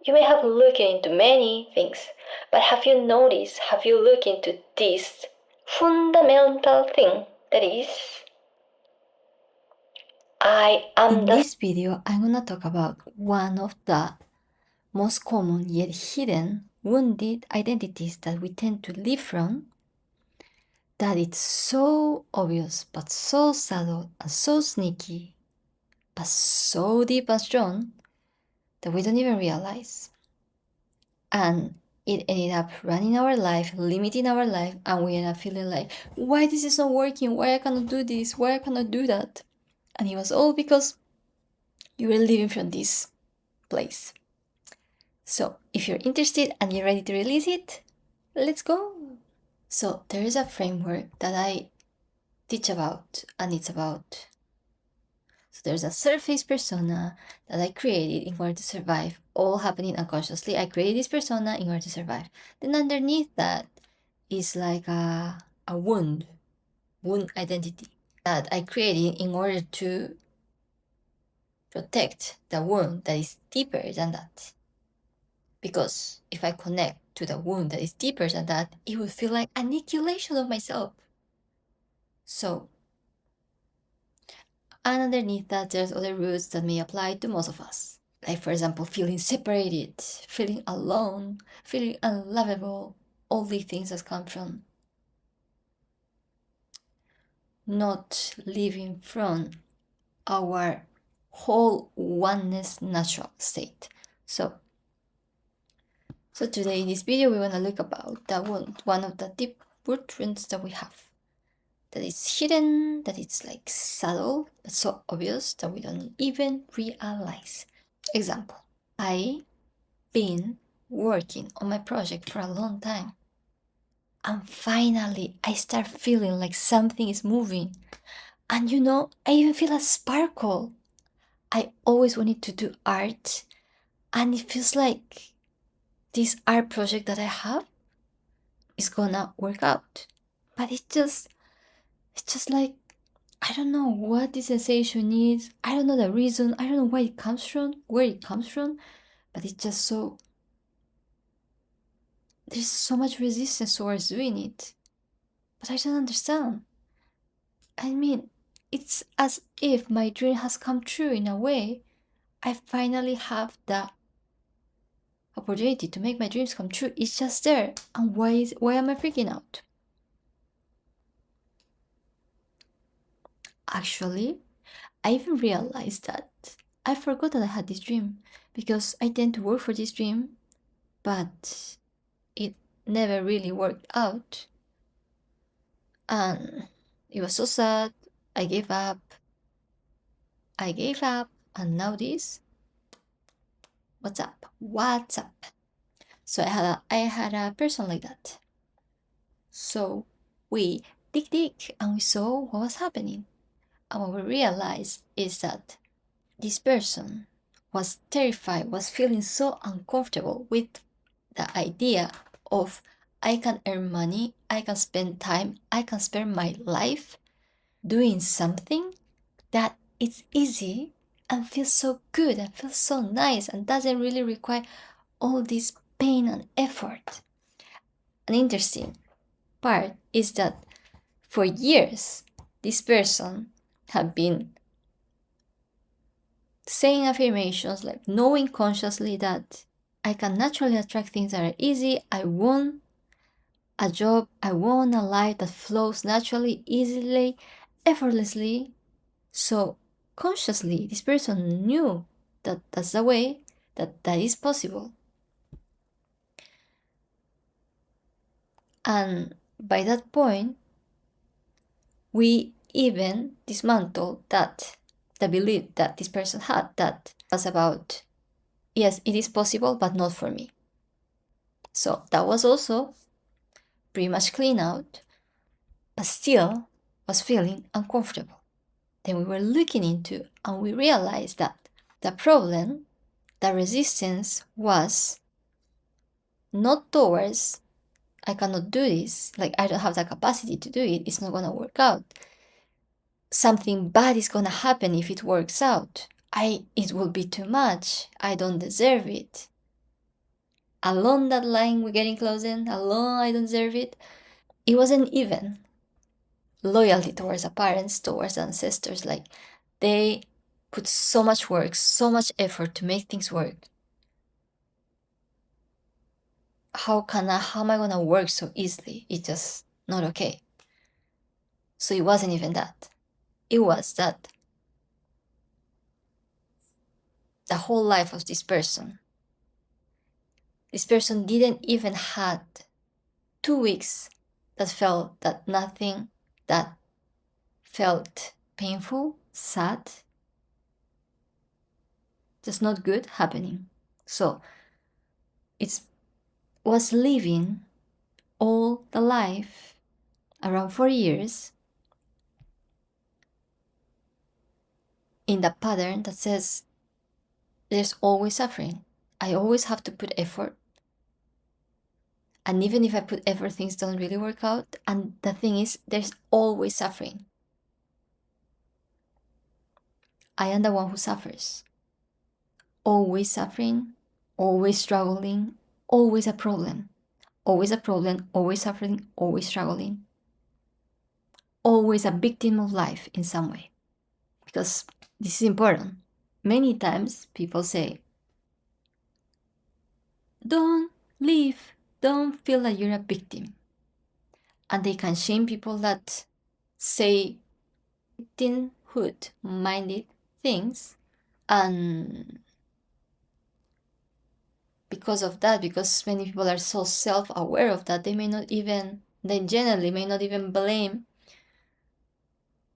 You may have looked into many things, but have you looked into this fundamental thing that is, In this video, I'm gonna talk about one of the most common yet hidden wounded identities that we tend to live from, that it's so obvious but so subtle and so sneaky but so deep and strong that we don't even realize. And it ended up running our life, limiting our life, and we end up feeling like, why this is not working? Why I cannot do this? Why I cannot do that? And it was all because you were living from this place. So if you're interested and you're ready to release it, let's go. So there is a framework that I teach about, and it's about, so there's a surface persona that I created in order to survive, all happening unconsciously. I created this persona in order to survive. Then underneath that is like a wound identity that I created in order to protect the wound that is deeper than that. Because if I connect to the wound that is deeper than that, it would feel like annihilation of myself. So, and underneath that, there's other roots that may apply to most of us. Like, for example, feeling separated, feeling alone, feeling unlovable, all these things that come from not living from our whole oneness natural state. So today in this video, we want to look about that wound, one of the deep root wounds that we have. That is hidden, that it's like subtle, but so obvious that we don't even realize. Example, I've been working on my project for a long time. And finally, I start feeling like something is moving. And I even feel a sparkle. I always wanted to do art. And it feels like this art project that I have is gonna work out. But it's just like, I don't know what this sensation is. I don't know the reason. I don't know where it comes from, but it's just so, there's so much resistance towards doing it. But I don't understand. I mean, it's as if my dream has come true in a way. I finally have the opportunity to make my dreams come true. It's just there. And why am I freaking out? Actually, I even realized that I forgot that I had this dream, because I tend to work for this dream, but it never really worked out. And it was so sad. I gave up, and now this. What's up? So I had a person like that. So we dig, and we saw what was happening. And what we realized is that this person was terrified, was feeling so uncomfortable with the idea of, I can earn money, I can spend time, I can spend my life doing something that it's easy and feels so good and feels so nice and doesn't really require all this pain and effort. An interesting part is that for years, this person had been saying affirmations, like knowing consciously that I can naturally attract things that are easy. I want a job, I want a life that flows naturally, easily, effortlessly. So consciously, this person knew that that's the way that is possible. And by that point, we even dismantled the belief that this person had, that was about, yes, it is possible, but not for me. So that was also pretty much clean out, but still was feeling uncomfortable. Then we were looking into, and we realized that the problem, the resistance, was not towards, I cannot do this, like I don't have the capacity to do it, it's not gonna work out, something bad is gonna happen if it works out, it will be too much, I don't deserve it. alone that line we're getting close in, alone I don't deserve it. It wasn't even loyalty towards the parents, towards the ancestors. Like, they put so much work, so much effort to make things work. How am I gonna work so easily? It's just not okay. So it wasn't even that. It was that the whole life of this person didn't even had 2 weeks that felt that nothing that felt painful, sad, just not good happening. So it was living all the life, around 4 years, in the pattern that says there's always suffering. I always have to put effort. And even if I put effort, things don't really work out. And the thing is, there's always suffering. I am the one who suffers. Always suffering, always struggling, always a problem. Always a problem, always suffering, always struggling. Always a victim of life in some way. Because this is important. Many times people say, don't live, don't feel that you're a victim. And they can shame people that say victimhood-minded things. And because of that, because many people are so self-aware of that, they generally may not even blame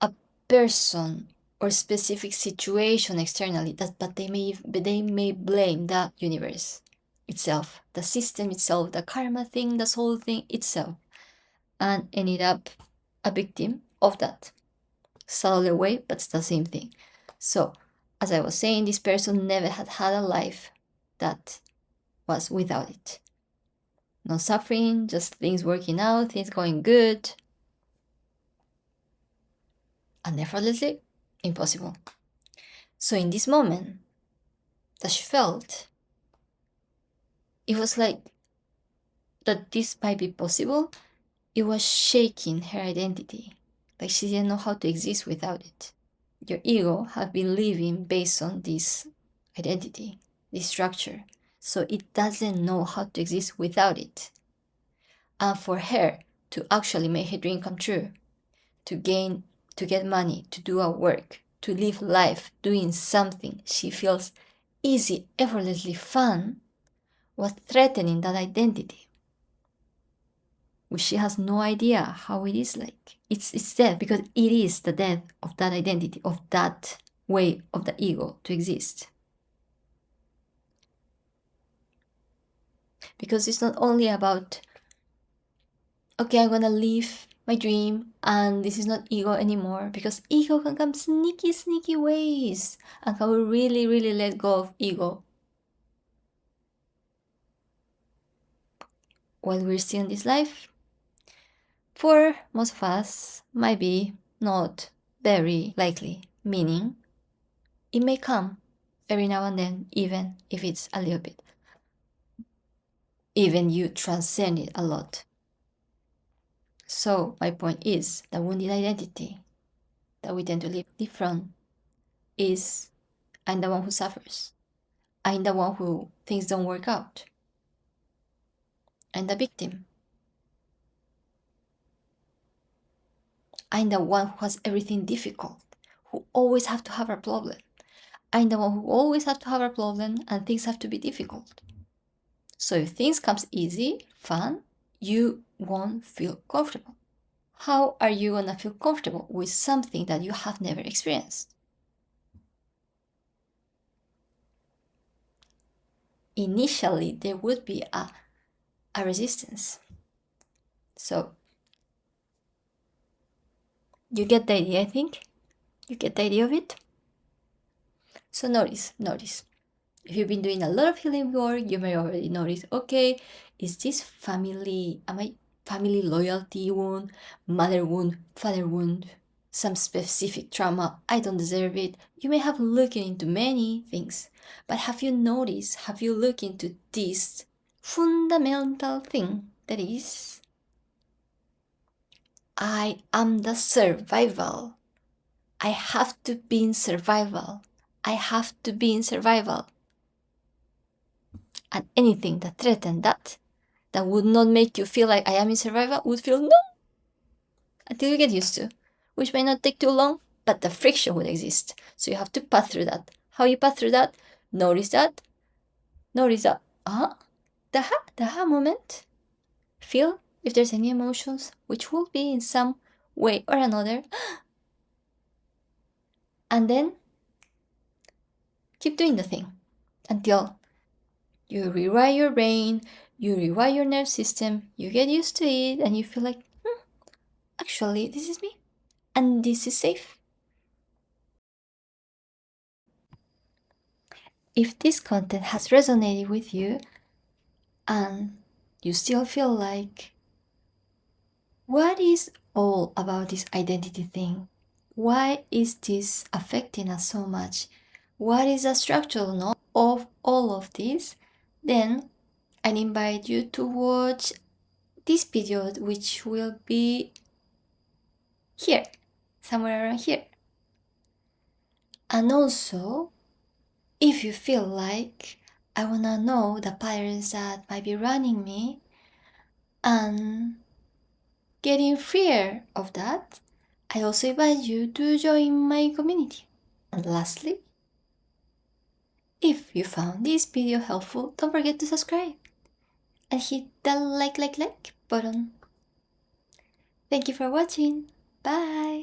a person or specific situation externally, but they may blame the universe itself, the system itself, the karma thing, the soul thing itself, and ended up a victim of that. Subtly away, but it's the same thing. So, as I was saying, this person never had a life that was without it. No suffering, just things working out, things going good. And effortlessly, impossible. So in this moment that she felt, it was like that this might be possible. It was shaking her identity. Like she didn't know how to exist without it. Your ego have been living based on this identity, this structure. So it doesn't know how to exist without it. And for her to actually make her dream come true, to get money, to do a work, to live life doing something she feels easy, effortlessly fun, was threatening that identity, which she has no idea how it is like. It's death, because it is the death of that identity, of that way of the ego to exist. Because it's not only about, okay, I'm gonna live my dream and this is not ego anymore, because ego can come sneaky ways, and can we really let go of ego while we're still in this life? For most of us, might be not very likely, meaning it may come every now and then, even if it's a little bit. Even you transcend it a lot. So my point is, the wounded identity that we tend to live from is, I'm the one who suffers. I'm the one who things don't work out. I'm the victim. I'm the one who has everything difficult, who always have to have a problem. I'm the one who always have to have a problem and things have to be difficult. So if things comes easy, fun, you won't feel comfortable. How are you gonna feel comfortable with something that you have never experienced? Initially, there would be a resistance. So you get the idea, I think? You get the idea of it? So notice. If you've been doing a lot of healing work, you may already notice, okay, is this family loyalty wound, mother wound, father wound, some specific trauma, I don't deserve it. You may have looked into many things, but have you looked into this fundamental thing, that is, I am the survival. I have to be in survival. I have to be in survival. And anything that threatened that would not make you feel like I am in survival would feel no, until you get used to, which may not take too long, but the friction would exist. So you have to pass through that. How you pass through that? Notice that. Notice that. The aha moment. Feel if there's any emotions, which will be in some way or another. And then keep doing the thing until you rewire your brain, you rewire your nerve system, you get used to it, and you feel like, actually, this is me, and this is safe. If this content has resonated with you, and you still feel like, what is all about this identity thing? Why is this affecting us so much? What is the structural knowledge of all of this? Then I invite you to watch this video, which will be here, somewhere around here. And also, if you feel like I wanna know the patterns that might be running me and getting freer of that, I also invite you to join my community. And lastly, if you found this video helpful, don't forget to subscribe and hit the like button. Thank you for watching. Bye!